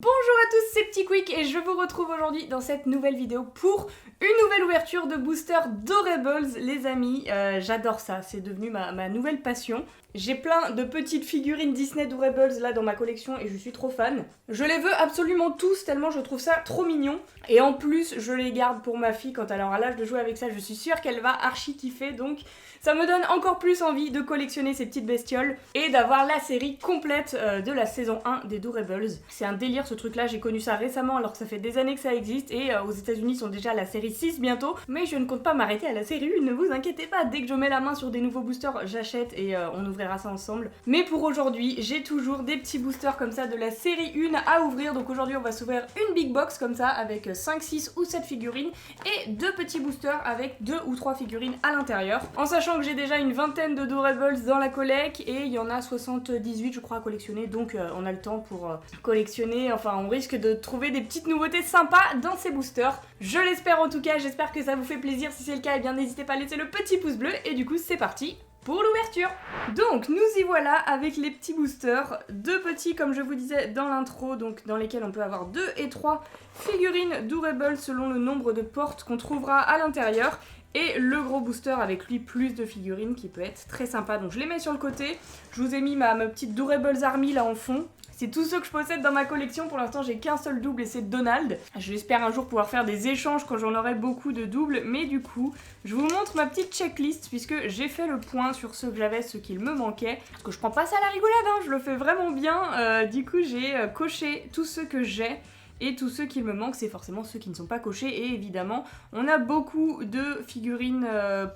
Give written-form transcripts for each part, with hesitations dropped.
Bonjour à tous, c'est Petit Quick et je vous retrouve aujourd'hui dans cette nouvelle vidéo pour une nouvelle ouverture de booster Dorables, les amis. J'adore ça, c'est devenu ma nouvelle passion. J'ai plein de petites figurines Disney Dorables là dans ma collection et je suis trop fan. Je les veux absolument tous tellement je trouve ça trop mignon. Et en plus, je les garde pour ma fille quand elle aura l'âge de jouer avec ça. Je suis sûre qu'elle va archi kiffer, donc ça me donne encore plus envie de collectionner ces petites bestioles et d'avoir la série complète de la saison 1 des Dorables. C'est un délire ce truc là, j'ai connu ça récemment alors que ça fait des années que ça existe et aux États-Unis ils sont déjà à la série 6 bientôt, mais je ne compte pas m'arrêter à la série 1, ne vous inquiétez pas, dès que je mets la main sur des nouveaux boosters, j'achète et on ouvrira ça ensemble. Mais pour aujourd'hui, j'ai toujours des petits boosters comme ça de la série 1 à ouvrir, donc aujourd'hui on va s'ouvrir une big box comme ça avec 5, 6 ou 7 figurines et deux petits boosters avec 2 ou 3 figurines à l'intérieur, en sachant que j'ai déjà une vingtaine de Dorables dans la collecte et il y en a 78 je crois à collectionner, donc on a le temps pour collectionner, enfin on risque de trouver des petites nouveautés sympas dans ces boosters. Je l'espère en tout cas, j'espère que ça vous fait plaisir, si c'est le cas et bien n'hésitez pas à laisser le petit pouce bleu et du coup c'est parti pour l'ouverture. Donc nous y voilà avec les petits boosters, deux petits comme je vous disais dans l'intro, donc dans lesquels on peut avoir 2 et 3 figurines Dorables selon le nombre de portes qu'on trouvera à l'intérieur. Et le gros booster avec lui plus de figurines qui peut être très sympa, donc je les mets sur le côté. Je vous ai mis ma petite Dorables Army là en fond. C'est tous ceux que je possède dans ma collection, pour l'instant j'ai qu'un seul double et c'est Donald. J'espère un jour pouvoir faire des échanges quand j'en aurai beaucoup de doubles, mais du coup, je vous montre ma petite checklist puisque j'ai fait le point sur ceux que j'avais, ceux qu'il me manquait. Parce que je prends pas ça à la rigolade, hein, je le fais vraiment bien. Du coup j'ai coché tous ceux que j'ai. Et tous ceux qui me manquent, c'est forcément ceux qui ne sont pas cochés. Et évidemment, on a beaucoup de figurines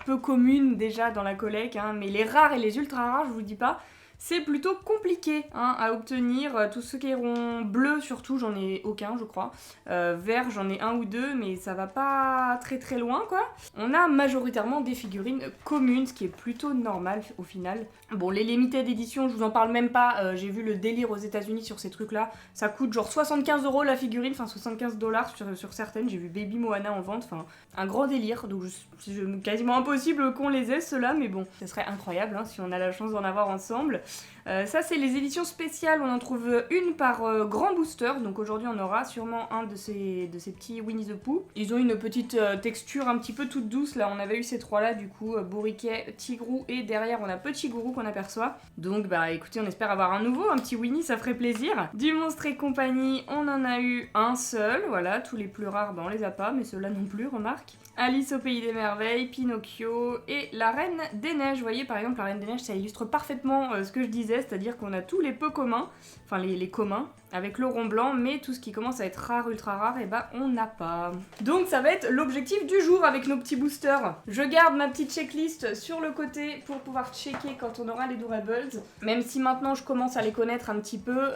peu communes déjà dans la collecte, hein, mais les rares et les ultra rares, je vous dis pas, c'est plutôt compliqué hein, à obtenir. Tous ceux qui iront bleus surtout, j'en ai aucun je crois. Vert, j'en ai un ou deux, mais ça va pas très loin quoi. On a majoritairement des figurines communes, ce qui est plutôt normal au final. Bon, les limited éditions, je vous en parle même pas. J'ai vu le délire aux États-Unis sur ces trucs là. Ça coûte genre 75 € la figurine, enfin 75 $ sur certaines. J'ai vu Baby Moana en vente, enfin un grand délire. Donc c'est quasiment impossible qu'on les ait ceux-là, mais bon, ça serait incroyable hein, si on a la chance d'en avoir ensemble. Ça c'est les éditions spéciales, on en trouve une par grand booster, donc aujourd'hui on aura sûrement un de ces petits Winnie the Pooh. Ils ont une petite texture un petit peu toute douce, là on avait eu ces trois là du coup, Bourriquet, Tigrou et derrière on a Petit Gourou qu'on aperçoit. Donc bah écoutez, on espère avoir un nouveau, un petit Winnie, ça ferait plaisir. Du Monstre et compagnie, on en a eu un seul, voilà, tous les plus rares bah on les a pas, mais ceux-là non plus, remarque. Alice au Pays des Merveilles, Pinocchio et la Reine des Neiges. Vous voyez par exemple la Reine des Neiges, ça illustre parfaitement ce que je disais, c'est-à-dire qu'on a tous les peu communs, enfin les communs, avec le rond blanc, mais tout ce qui commence à être rare, ultra rare, et bah on n'a pas. Donc ça va être l'objectif du jour avec nos petits boosters. Je garde ma petite checklist sur le côté pour pouvoir checker quand on aura les Dorables, même si maintenant je commence à les connaître un petit peu,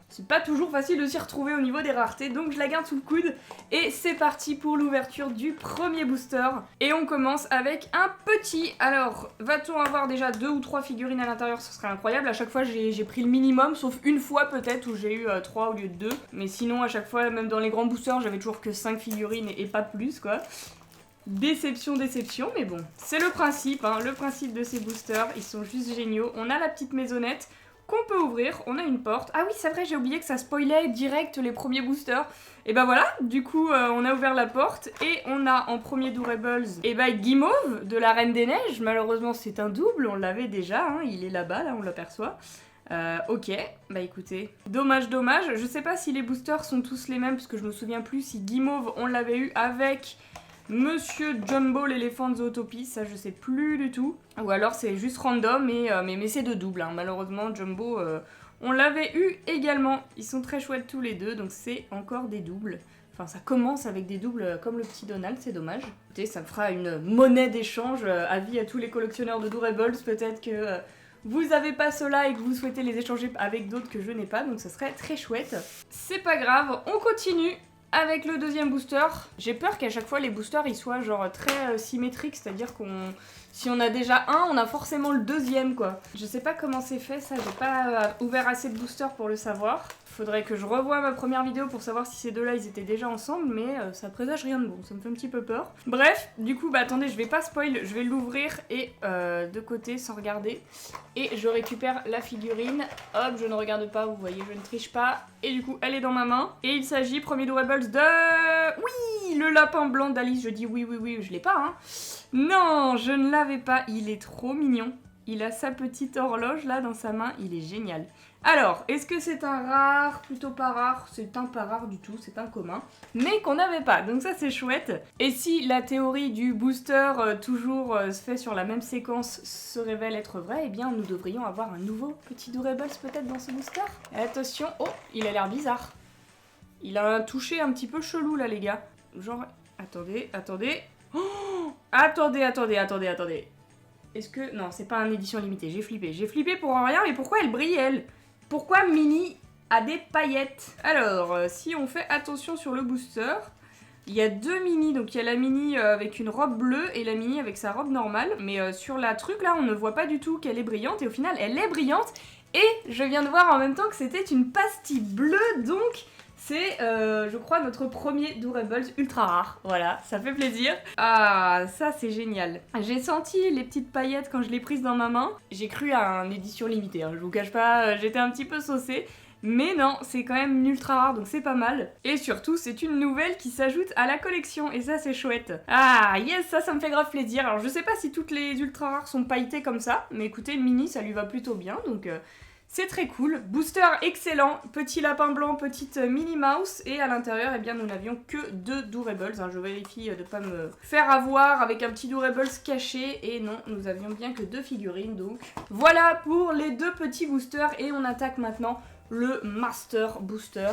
c'est pas toujours facile de s'y retrouver au niveau des raretés, donc je la garde sous le coude, et c'est parti pour l'ouverture du premier booster. Et on commence avec un petit. Alors, va-t-on avoir déjà 2 ou 3 figurines à l'intérieur? Ce serait incroyable. À chaque fois, j'ai pris le minimum, sauf une fois peut-être où j'ai eu 3 au lieu de 2. Mais sinon, à chaque fois, même dans les grands boosters, j'avais toujours que 5 figurines et pas plus, quoi. Déception, mais bon. C'est le principe, hein, le principe de ces boosters. Ils sont juste géniaux. On a la petite maisonnette qu'on peut ouvrir, on a une porte. Ah oui, c'est vrai, j'ai oublié que ça spoilait direct les premiers boosters. Et bah voilà, du coup, on a ouvert la porte et on a en premier Dorables, et bah Guimauve de la Reine des Neiges. Malheureusement, c'est un double, on l'avait déjà, hein, il est là-bas, là, on l'aperçoit. Ok, bah écoutez, dommage. Je sais pas si les boosters sont tous les mêmes, parce que je me souviens plus si Guimauve, on l'avait eu avec Monsieur Jumbo l'éléphant de Zootopie, ça je sais plus du tout. Ou alors c'est juste random, mais c'est de double, hein. Malheureusement Jumbo, on l'avait eu également. Ils sont très chouettes tous les deux, donc c'est encore des doubles. Enfin ça commence avec des doubles comme le petit Donald, c'est dommage. Écoutez, ça me fera une monnaie d'échange, avis à tous les collectionneurs de Dorables, peut-être que vous avez pas ceux-là et que vous souhaitez les échanger avec d'autres que je n'ai pas, donc ça serait très chouette. C'est pas grave, on continue avec le deuxième booster. J'ai peur qu'à chaque fois les boosters ils soient genre très symétriques, c'est-à-dire qu'on Si on a déjà un, on a forcément le deuxième quoi. Je sais pas comment c'est fait ça, j'ai pas ouvert assez de boosters pour le savoir. Faudrait que je revoie ma première vidéo pour savoir si ces deux-là ils étaient déjà ensemble, mais ça présage rien de bon, ça me fait un petit peu peur. Bref, du coup, bah attendez, je vais pas spoil, je vais l'ouvrir et de côté sans regarder. Et je récupère la figurine, hop, je ne regarde pas, vous voyez, je ne triche pas. Et du coup, elle est dans ma main. Et il s'agit, premier Doorables, de... Oui, le lapin blanc d'Alice, je dis oui, oui, oui, je l'ai pas, hein. Non, je ne l'avais pas, il est trop mignon. Il a sa petite horloge là dans sa main, il est génial. Alors, est-ce que c'est un rare? Plutôt pas rare, c'est un pas rare du tout, c'est un commun, mais qu'on n'avait pas, donc ça c'est chouette. Et si la théorie du booster toujours se fait sur la même séquence se révèle être vraie, eh bien nous devrions avoir un nouveau petit Doorables peut-être dans ce booster. Et attention, oh, il a l'air bizarre. Il a un toucher un petit peu chelou là les gars. Genre, attendez, attendez. Oh, attendez. Est-ce que... Non, c'est pas une édition limitée, j'ai flippé pour rien, mais pourquoi elle brille elle? Pourquoi Minnie a des paillettes? Alors, si on fait attention sur le booster, il y a deux Minnie, donc il y a la Minnie avec une robe bleue et la Minnie avec sa robe normale, mais sur la truc là, on ne voit pas du tout qu'elle est brillante, et au final, elle est brillante, et je viens de voir en même temps que c'était une pastille bleue, donc... C'est, je crois, notre premier Doorables ultra rare. Voilà, ça fait plaisir. Ah, ça c'est génial. J'ai senti les petites paillettes quand je l'ai prise dans ma main. J'ai cru à une édition limitée, hein, je vous cache pas, j'étais un petit peu saucée. Mais non, c'est quand même une ultra rare, donc c'est pas mal. Et surtout, c'est une nouvelle qui s'ajoute à la collection, et ça c'est chouette. Ah, yes, ça me fait grave plaisir. Alors je sais pas si toutes les ultra rares sont pailletées comme ça, mais écoutez, Minnie, ça lui va plutôt bien, donc... c'est très cool. Booster excellent. Petit lapin blanc, petite Minnie Mouse. Et à l'intérieur, eh bien, nous n'avions que deux Doorables. Hein. Je vérifie de ne pas me faire avoir avec un petit Doorables caché. Et non, nous avions bien que deux figurines. Donc voilà pour les deux petits boosters. Et on attaque maintenant le Master Booster.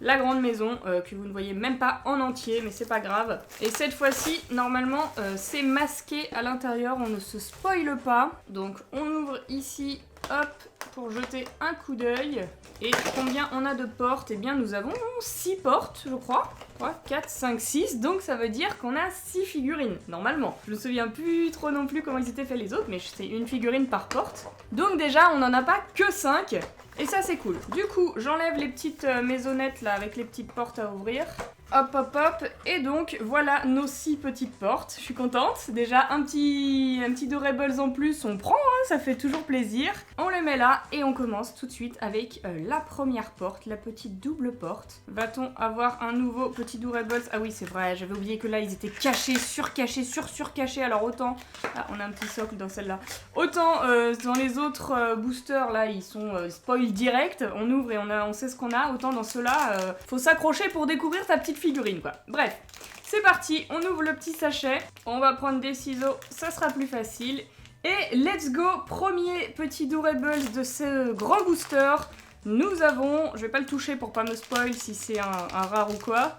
La grande maison que vous ne voyez même pas en entier, mais c'est pas grave. Et cette fois-ci, normalement, c'est masqué à l'intérieur. On ne se spoile pas. Donc on ouvre ici... Hop, pour jeter un coup d'œil. Et combien on a de portes? Eh bien, nous avons 6 portes, je crois. 3, 4, 5, 6. Donc, ça veut dire qu'on a 6 figurines, normalement. Je me souviens plus trop non plus comment ils étaient faits les autres, mais c'est une figurine par porte. Donc, déjà, on n'en a pas que 5. Et ça, c'est cool. Du coup, j'enlève les petites maisonnettes, là, avec les petites portes à ouvrir. Hop, hop, hop. Et donc, voilà nos 6 petites portes. Je suis contente. Déjà, un petit Doorables en plus, on prend, hein, ça fait toujours plaisir. On le met là et on commence tout de suite avec la première porte, la petite double porte. Va-t-on avoir un nouveau petit Doorables? Ah oui, c'est vrai, j'avais oublié que là, ils étaient cachés, surcachés, surcachés. Alors autant... Ah, on a un petit socle dans celle-là. Autant dans les autres boosters, là, ils sont spoil direct. On ouvre et on sait ce qu'on a. Autant dans ceux-là, faut s'accrocher pour découvrir ta petite figurine quoi. Bref, c'est parti, on ouvre le petit sachet, on va prendre des ciseaux, ça sera plus facile. Et let's go, premier petit Doorables de ce grand booster. Nous avons, je vais pas le toucher pour pas me spoil si c'est un rare ou quoi.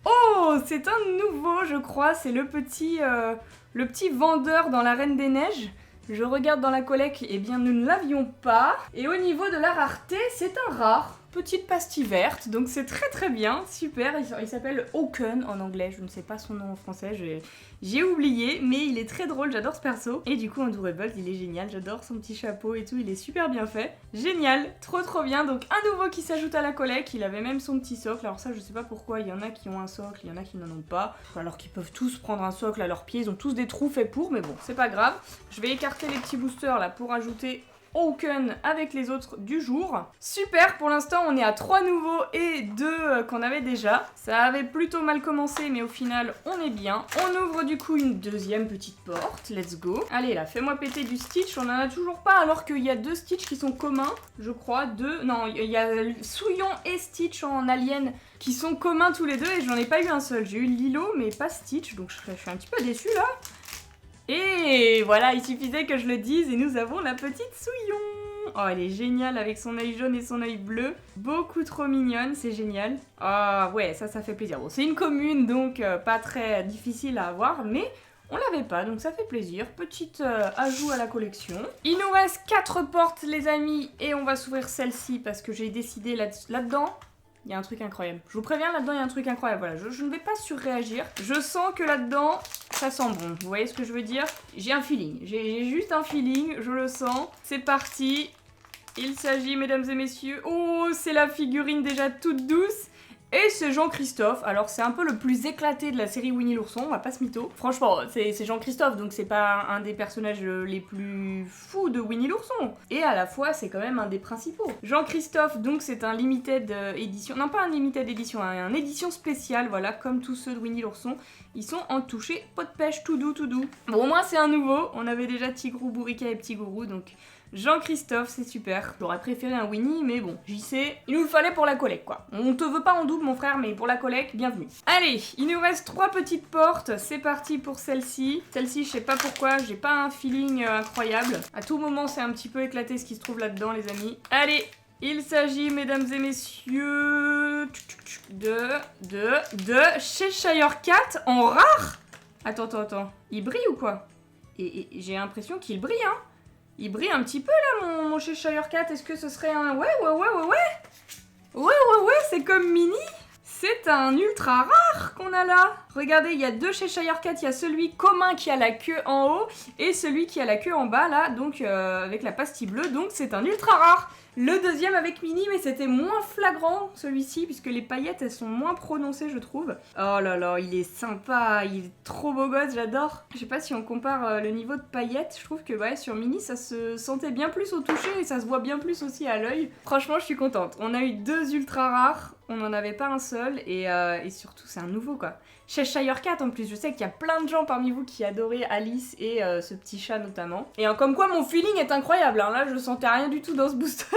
Oh, c'est un nouveau je crois, c'est le petit vendeur dans la Reine des Neiges. Je regarde dans la collecte, eh bien nous ne l'avions pas. Et au niveau de la rareté, c'est un rare. Petite pastille verte, donc c'est très très bien, super. Il s'appelle Oaken en anglais, je ne sais pas son nom en français, j'ai oublié, mais il est très drôle, j'adore ce perso. Et du coup en Doorables, il est génial, j'adore son petit chapeau et tout, il est super bien fait. Génial, trop bien, donc un nouveau qui s'ajoute à la collecte, il avait même son petit socle, alors ça je sais pas pourquoi, il y en a qui ont un socle, il y en a qui n'en ont pas. Alors qu'ils peuvent tous prendre un socle à leurs pieds, ils ont tous des trous faits pour, mais bon, c'est pas grave. Je vais écarter les petits boosters là pour ajouter... Oaken avec les autres du jour. Super, pour l'instant on est à 3 nouveaux et 2 qu'on avait déjà. Ça avait plutôt mal commencé mais au final on est bien. On ouvre du coup une deuxième petite porte, let's go. Allez là, fais-moi péter du Stitch, on en a toujours pas alors qu'il y a 2 Stitch qui sont communs, je crois. Non, il y a Souillon et Stitch en alien qui sont communs tous les deux et j'en ai pas eu un seul. J'ai eu Lilo mais pas Stitch, donc je suis un petit peu déçue là. Et voilà, il suffisait que je le dise et nous avons la petite Souillon. Oh, elle est géniale avec son œil jaune et son œil bleu. Beaucoup trop mignonne, c'est génial. Ah ouais, ça fait plaisir. Bon, c'est une commune, donc pas très difficile à avoir, mais on l'avait pas, donc ça fait plaisir. Petit ajout à la collection. Il nous reste 4 portes, les amis, et on va s'ouvrir celle-ci parce que j'ai décidé là-dedans. Il y a un truc incroyable. Je vous préviens, là-dedans, il y a un truc incroyable. Voilà, je ne vais pas surréagir. Je sens que là-dedans, ça sent bon. Vous voyez ce que je veux dire? J'ai un feeling. J'ai juste un feeling, je le sens. C'est parti. Il s'agit, mesdames et messieurs... Oh, c'est la figurine déjà toute douce. Et c'est Jean-Christophe. Alors, c'est un peu le plus éclaté de la série Winnie l'ourson, on va pas se mytho. Franchement, c'est Jean-Christophe, donc c'est pas un des personnages les plus fous de Winnie l'ourson. Et à la fois, c'est quand même un des principaux. Jean-Christophe, donc, c'est un limited édition. Non, pas un limited édition, un édition spéciale, voilà, comme tous ceux de Winnie l'ourson. Ils sont en touché pot de pêche, tout doux, tout doux. Bon, au moins, c'est un nouveau. On avait déjà Tigrou, Bourrica et Petit Gourou, donc... Jean-Christophe, c'est super. J'aurais préféré un Winnie, mais bon, j'y sais. Il nous le fallait pour la collecte, quoi. On te veut pas en double, mon frère, mais pour la collecte, bienvenue. Allez, il nous reste 3 petites portes. C'est parti pour celle-ci. Celle-ci, je sais pas pourquoi, j'ai pas un feeling incroyable. À tout moment, c'est un petit peu éclaté ce qui se trouve là-dedans, les amis. Allez, il s'agit, mesdames et messieurs, de Cheshire Cat en rare. Attends. Il brille ou quoi? Et j'ai l'impression qu'il brille, hein. Il brille un petit peu là, mon Cheshire Cat. Est-ce que ce serait un... Ouais, c'est comme Minnie. C'est un ultra rare qu'on a là. Regardez, il y a 2 Cheshire Cat. Il y a celui commun qui a la queue en haut et celui qui a la queue en bas là, donc avec la pastille bleue. Donc c'est un ultra rare. Le deuxième avec Minnie, mais c'était moins flagrant celui-ci, puisque les paillettes elles sont moins prononcées, je trouve. Oh là là, il est sympa, il est trop beau gosse, j'adore. Je sais pas si on compare le niveau de paillettes, je trouve que ouais, sur Minnie ça se sentait bien plus au toucher et ça se voit bien plus aussi à l'œil. Franchement, je suis contente. On a eu 2 ultra rares, on n'en avait pas un seul, et surtout c'est un nouveau quoi. Cheshire Cat en plus, je sais qu'il y a plein de gens parmi vous qui adoraient Alice et ce petit chat notamment. Et comme quoi mon feeling est incroyable, hein. Là je sentais rien du tout dans ce booster.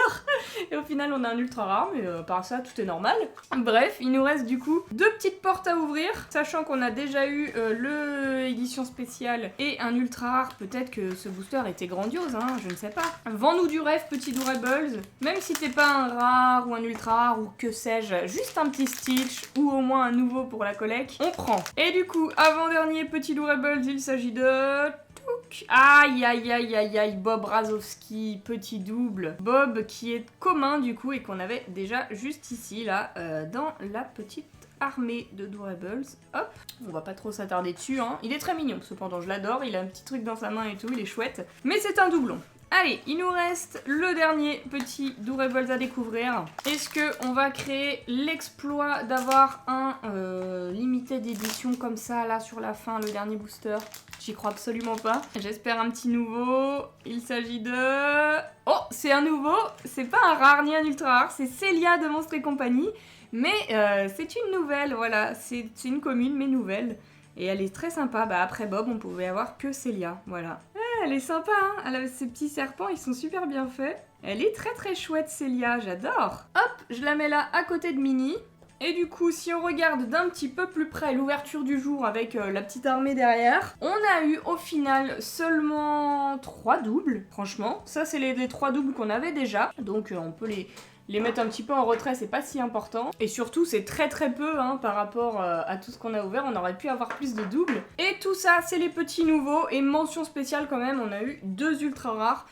Et au final on a un ultra rare, mais par ça tout est normal. Bref, il nous reste du coup 2 petites portes à ouvrir, sachant qu'on a déjà eu le édition spéciale et un ultra rare. Peut-être que ce booster était grandiose, hein, je ne sais pas. Vends-nous du rêve, petit Doorables. Même si t'es pas un rare ou un ultra rare ou que sais-je, juste un petit Stitch ou au moins un nouveau pour la collecte, on prend. Et du coup, avant-dernier petit Doorables, il s'agit de... Aïe, Bob Razowski, petit double. Bob qui est commun du coup et qu'on avait déjà juste ici, là, dans la petite armée de Doorables. Hop, on va pas trop s'attarder dessus, hein. Il est très mignon, cependant, je l'adore. Il a un petit truc dans sa main et tout, il est chouette. Mais c'est un doublon. Allez, il nous reste le dernier petit Doorables à découvrir. Est-ce qu'on va créer l'exploit d'avoir un limited édition comme ça, là, sur la fin, le dernier booster? J'y crois absolument pas. J'espère un petit nouveau. Il s'agit de... Oh, c'est un nouveau. C'est pas un rare ni un ultra rare. C'est Célia de Monstres et compagnie. Mais c'est une nouvelle, voilà. C'est une commune, mais nouvelle. Et elle est très sympa. Bah, après Bob, on pouvait avoir que Célia, voilà. Elle est sympa, hein. Elle a ces petits serpents, ils sont super bien faits. Elle est très très chouette, Célia, j'adore. Hop, je la mets là à côté de Minnie. Et du coup, si on regarde d'un petit peu plus près l'ouverture du jour avec la petite armée derrière, on a eu au final seulement 3 doubles, franchement. Ça, c'est les 3 doubles qu'on avait déjà, donc on peut les mettre un petit peu en retrait, c'est pas si important. Et surtout, c'est très très peu hein, par rapport à tout ce qu'on a ouvert, on aurait pu avoir plus de doubles. Et tout ça, c'est les petits nouveaux, et mention spéciale quand même, on a eu 2 ultra rares.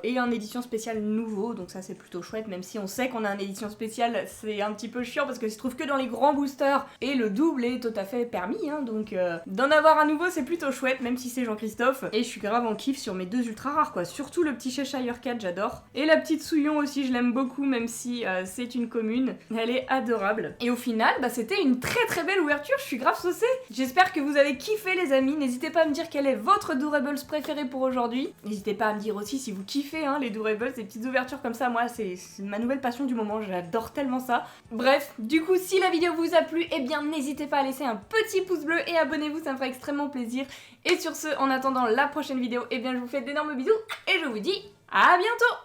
Et un édition spéciale nouveau, donc ça c'est plutôt chouette, même si on sait qu'on a une édition spéciale, c'est un petit peu chiant parce qu'il se trouve que dans les grands boosters, et le double est tout à fait permis, hein, donc d'en avoir un nouveau c'est plutôt chouette, même si c'est Jean-Christophe, et je suis grave en kiff sur mes 2 ultra rares quoi, surtout le petit Cheshire Cat, j'adore, et la petite Souillon aussi, je l'aime beaucoup, même si c'est une commune, elle est adorable. Et au final, bah c'était une très très belle ouverture, je suis grave saucée, j'espère que vous avez kiffé les amis, n'hésitez pas à me dire quel est votre Doorables préféré pour aujourd'hui, n'hésitez pas à me dire aussi si vous kiffez hein, les Doorables, ces petites ouvertures comme ça, moi c'est ma nouvelle passion du moment, j'adore tellement ça. Bref, du coup si la vidéo vous a plu, eh bien n'hésitez pas à laisser un petit pouce bleu et abonnez-vous, ça me ferait extrêmement plaisir. Et sur ce, en attendant la prochaine vidéo, eh bien je vous fais d'énormes bisous et je vous dis à bientôt.